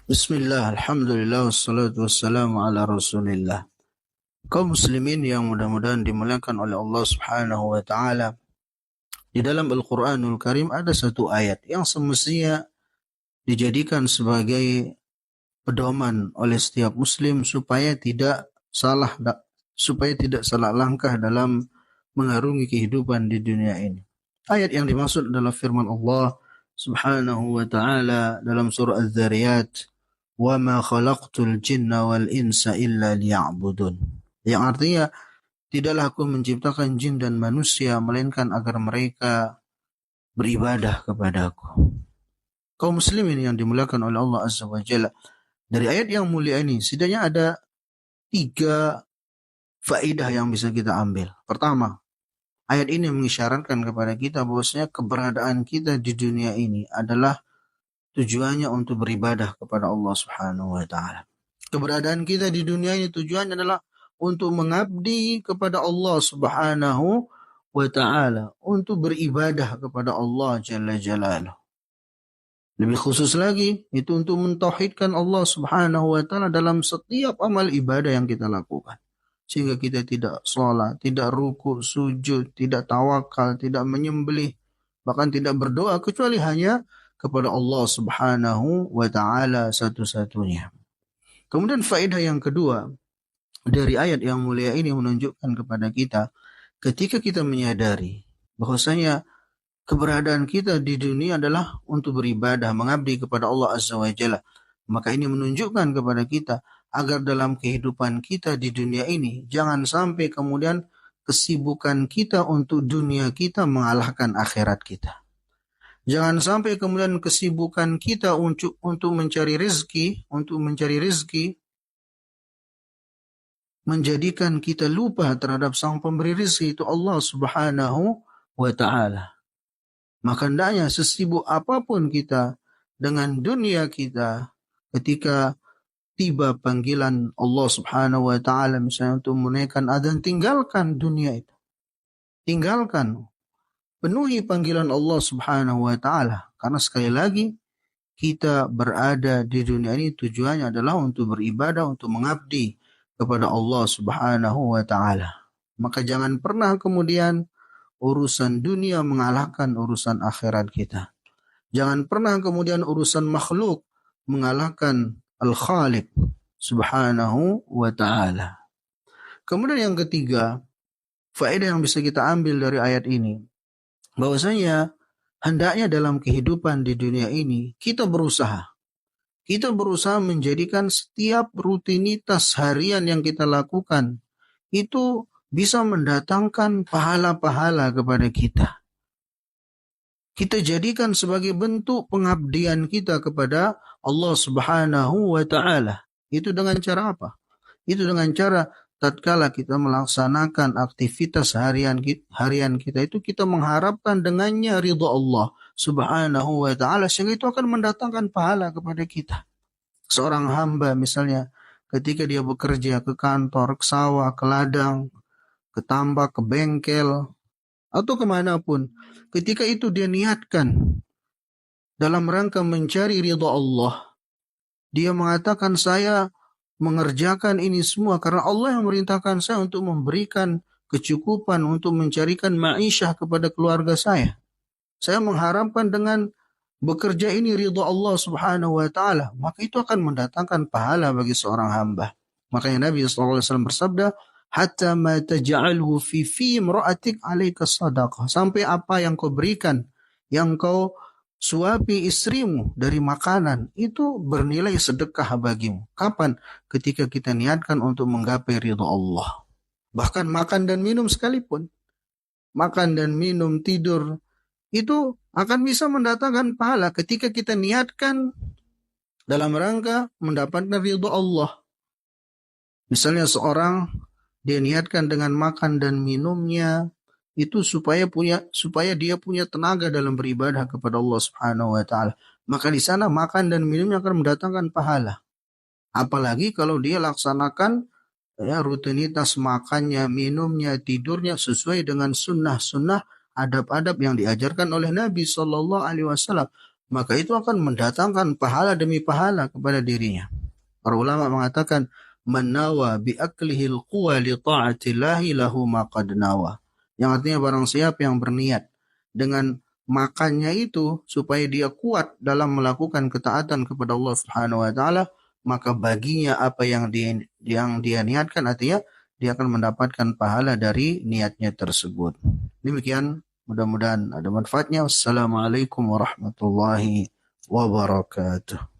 Bismillah, alhamdulillah, wassalatu wassalamu ala rasulillah. Kaum muslimin yang mudah-mudahan dimuliakan oleh Allah subhanahu wa ta'ala. Di dalam Al-Quranul Karim ada satu ayat yang semestinya dijadikan sebagai pedoman oleh setiap muslim supaya tidak salah langkah dalam mengarungi kehidupan di dunia ini. Ayat yang dimaksud adalah firman Allah subhanahu wa ta'ala dalam surah Az-Zariyat, wa ma khalaqtul jinna wal insa illa liya'budun. Yang artinya, tidaklah aku menciptakan jin dan manusia melainkan agar mereka beribadah kepadaku. Kaum muslimin yang dimuliakan oleh Allah Azza wa Jalla, dari ayat yang mulia ini setidaknya ada 3 faedah yang bisa kita ambil. Pertama, ayat ini mengisyaratkan kepada kita bahwasanya keberadaan kita di dunia ini adalah tujuannya untuk beribadah kepada Allah Subhanahu wa taala. Keberadaan kita di dunia ini tujuannya adalah untuk mengabdi kepada Allah Subhanahu wa taala, untuk beribadah kepada Allah Jalla Jalaluhu. Lebih khusus lagi, itu untuk mentauhidkan Allah Subhanahu wa taala dalam setiap amal ibadah yang kita lakukan. Sehingga kita tidak sholat, tidak ruku, sujud, tidak tawakal, tidak menyembelih, bahkan tidak berdoa kecuali hanya kepada Allah Subhanahu wa taala satu-satunya. Kemudian faedah yang kedua dari ayat yang mulia ini menunjukkan kepada kita ketika kita menyadari bahwasanya keberadaan kita di dunia adalah untuk beribadah, mengabdi kepada Allah Azza wa Jalla. Maka ini menunjukkan kepada kita agar dalam kehidupan kita di dunia ini jangan sampai kemudian kesibukan kita untuk dunia kita mengalahkan akhirat kita. Jangan sampai kemudian kesibukan kita untuk mencari rezeki menjadikan kita lupa terhadap sang pemberi rezeki, itu Allah Subhanahu wa taala. Maka hendaknya sesibuk apapun kita dengan dunia kita, ketika tiba panggilan Allah Subhanahu wa taala misalnya untuk menunaikan adzan, tinggalkan dunia itu. Tinggalkan. Penuhi panggilan Allah Subhanahu wa taala, karena sekali lagi kita berada di dunia ini tujuannya adalah untuk beribadah, untuk mengabdi kepada Allah Subhanahu wa taala. Maka jangan pernah kemudian urusan dunia mengalahkan urusan akhirat kita. Jangan pernah kemudian urusan makhluk mengalahkan Al-Khaliq Subhanahu wa ta'ala. Kemudian yang ketiga, faedah yang bisa kita ambil dari ayat ini, bahwasanya hendaknya dalam kehidupan di dunia ini kita berusaha menjadikan setiap rutinitas harian yang kita lakukan itu bisa mendatangkan pahala-pahala kepada kita. Kita jadikan sebagai bentuk pengabdian kita kepada Allah Subhanahu wa ta'ala. Itu dengan cara apa? Itu dengan cara tatkala kita melaksanakan aktivitas harian kita itu kita mengharapkan dengannya ridha Allah Subhanahu wa ta'ala, sehingga itu akan mendatangkan pahala kepada kita. Seorang hamba misalnya ketika dia bekerja ke kantor, ke sawah, ke ladang, ke tambak, ke bengkel, atau kemanapun, ketika itu dia niatkan dalam rangka mencari ridha Allah, dia mengatakan, saya mengerjakan ini semua karena Allah yang memerintahkan saya untuk memberikan kecukupan, untuk mencarikan ma'isyah kepada keluarga saya. Saya mengharapkan dengan bekerja ini ridha Allah Subhanahu wa ta'ala, maka itu akan mendatangkan pahala bagi seorang hamba. Makanya Nabi SAW bersabda, hatta ma taj'alhu fi imra'atik 'alaika shadaqah, sampai apa yang kau berikan, yang kau suapi istrimu dari makanan, itu bernilai sedekah bagimu. Kapan? Ketika kita niatkan untuk menggapai ridha Allah. Bahkan makan dan minum sekalipun, makan dan minum, tidur, itu akan bisa mendatangkan pahala ketika kita niatkan dalam rangka mendapatkan ridha Allah. Misalnya seorang dia niatkan dengan makan dan minumnya itu supaya dia punya tenaga dalam beribadah kepada Allah Subhanahu wa taala. Maka di sana makan dan minumnya akan mendatangkan pahala. Apalagi kalau dia laksanakan rutinitas makannya, minumnya, tidurnya sesuai dengan sunnah-sunnah, adab-adab yang diajarkan oleh Nabi Sallallahu Alaihi Wasallam. maka itu akan mendatangkan pahala demi pahala kepada dirinya. Para ulama mengatakan, man nawa bi aklihil quwa li ta'atillahi lahu ma qad nawa. Yang artinya barang siapa yang berniat dengan makannya itu supaya dia kuat dalam melakukan ketaatan kepada Allah Subhanahu wa taala, maka baginya apa yang dia niatkan, artinya dia akan mendapatkan pahala dari niatnya tersebut. Demikian, mudah-mudahan ada manfaatnya. Wassalamualaikum warahmatullahi wabarakatuh.